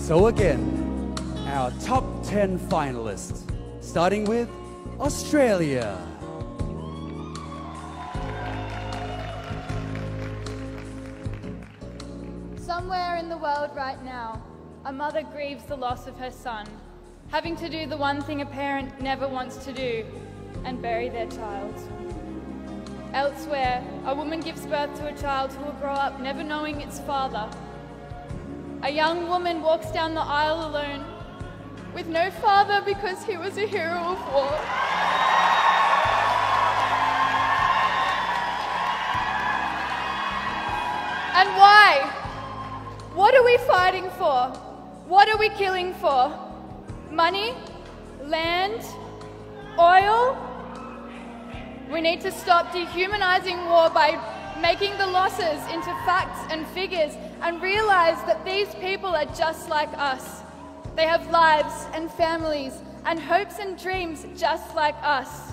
So again, our top 10 finalists, starting with Australia. Somewhere in the world right now, a mother grieves the loss of her son, having to do the one thing a parent never wants to do, and bury their child. Elsewhere, a woman gives birth to a child who will grow up never knowing its father. A young woman walks down the aisle alone, with no father because he was a hero of war. And why? What are we fighting for? What are we killing for? Money? Land? Oil? We need to stop dehumanizing war by making the losses into facts and figures and realize that these people are just like us. They have lives and families and hopes and dreams just like us.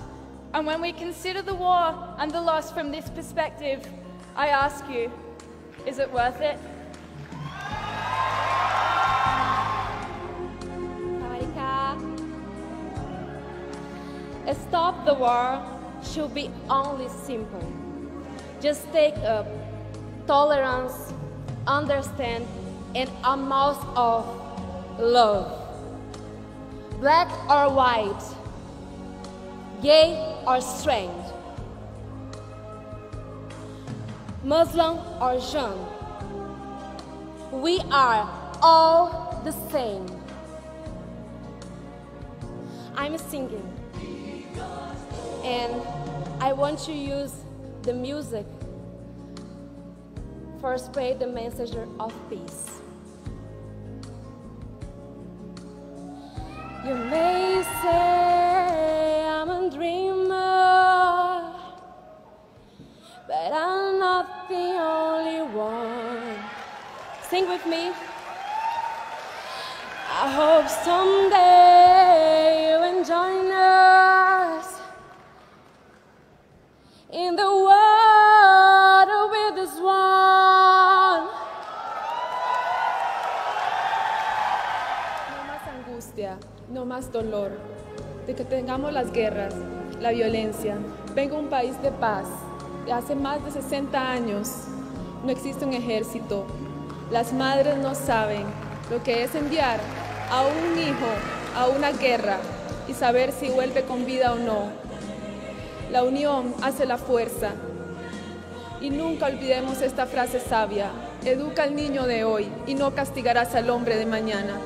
And when we consider the war and the loss from this perspective, I ask you, is it worth it? Stop the war should be only simple. Just take up tolerance, understand, and a mouth of love. Black or white, gay or straight, Muslim or Jew, we are all the same. I'm singing, and I want to use the music for spread the message of peace. You may say I'm a dreamer, but I'm not the only one. Sing with me. I hope someday you will join us in the world with this one. No más angustia, no más dolor, de que tengamos las guerras, la violencia. Vengo a un país de paz. Hace más de 60 años no existe un ejército. Las madres no saben lo que es enviar a un hijo a una guerra y saber si vuelve con vida o no. La unión hace la fuerza. Y nunca olvidemos esta frase sabia: educa al niño de hoy y no castigarás al hombre de mañana.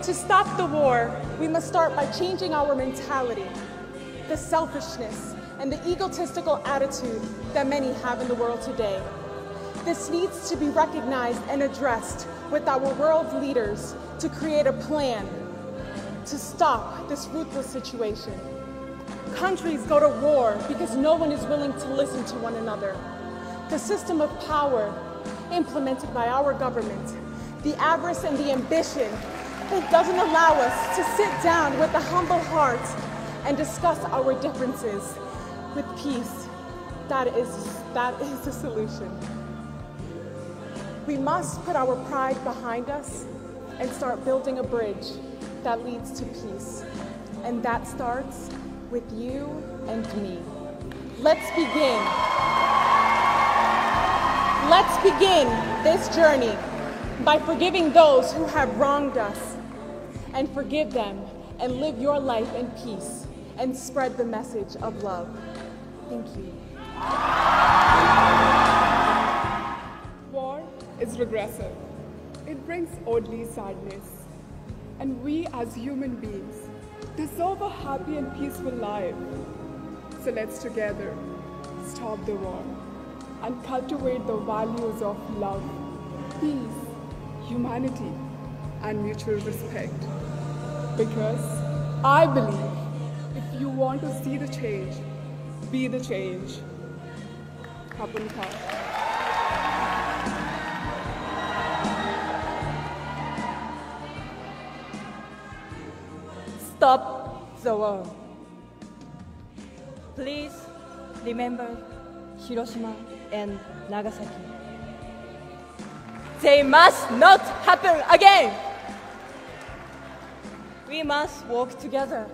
To stop the war, we must start by changing our mentality, the selfishness and the egotistical attitude that many have in the world today. This needs to be recognized and addressed with our world leaders to create a plan to stop this ruthless situation. Countries go to war because no one is willing to listen to one another. The system of power implemented by our government, the avarice and the ambition, it doesn't allow us to sit down with a humble heart and discuss our differences with peace. That is the solution. We must put our pride behind us and start building a bridge that leads to peace. And that starts with you and me. Let's begin. Let's begin this journey by forgiving those who have wronged us, and forgive them and live your life in peace and spread the message of love. Thank you. War is regressive. It brings only sadness. And we as human beings deserve a happy and peaceful life. So let's together stop the war and cultivate the values of love, peace, humanity, and mutual respect. Because I believe if you want to see the change, be the change. Kapun ka. Stop the war. Please remember, Hiroshima and Nagasaki. They must not happen again. We must work together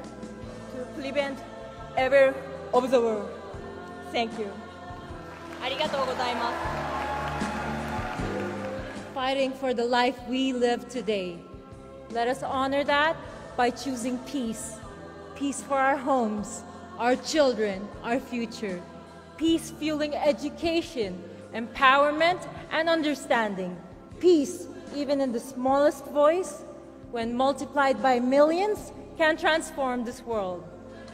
to prevent ever of the war. Thank you. ありがとうございます。Fighting for the life we live today. Let us honor that by choosing peace. Peace for our homes, our children, our future. Peace fueling education, empowerment, and understanding. Peace, even in the smallest voice, when multiplied by millions, can transform this world.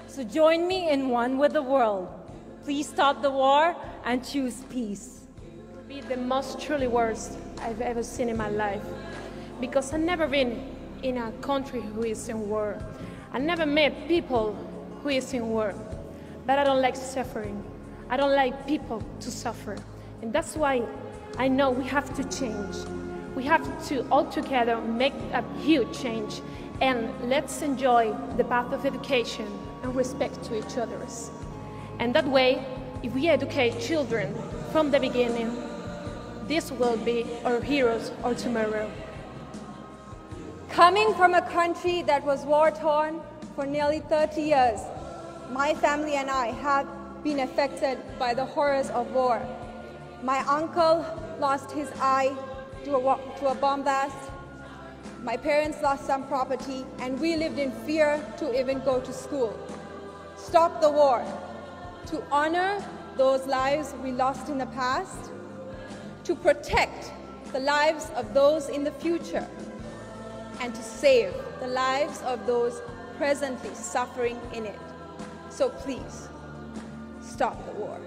So join me in one with the world. Please stop the war and choose peace. Be the most truly worst I've ever seen in my life, because I've never been in a country who is in war. I never met people who is in war, but I don't like suffering. I don't like people to suffer, and that's why I know we have to change. We have to all together make a huge change, and let's enjoy the path of education and respect to each other. And that way, if we educate children from the beginning, this will be our heroes of tomorrow. Coming from a country that was war-torn for nearly 30 years, my family and I have been affected by the horrors of war. My uncle lost his eye to a bomb blast. My parents lost some property, and we lived in fear to even go to school. Stop the war. To honor those lives we lost in the past, to protect the lives of those in the future, and to save the lives of those presently suffering in it. So please, stop the war.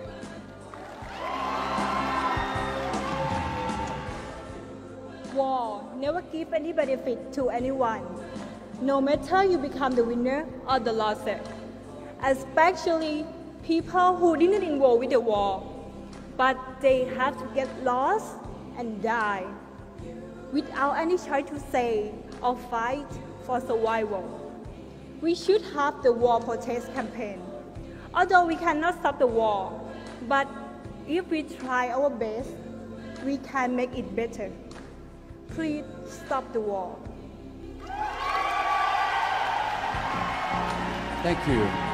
War never give any benefit to anyone, no matter you become the winner or the loser. Especially people who didn't involve with the war, but they have to get lost and die without any choice to say or fight for survival. We should have the war protest campaign. Although we cannot stop the war, but if we try our best, we can make it better. Please stop the war. Thank you.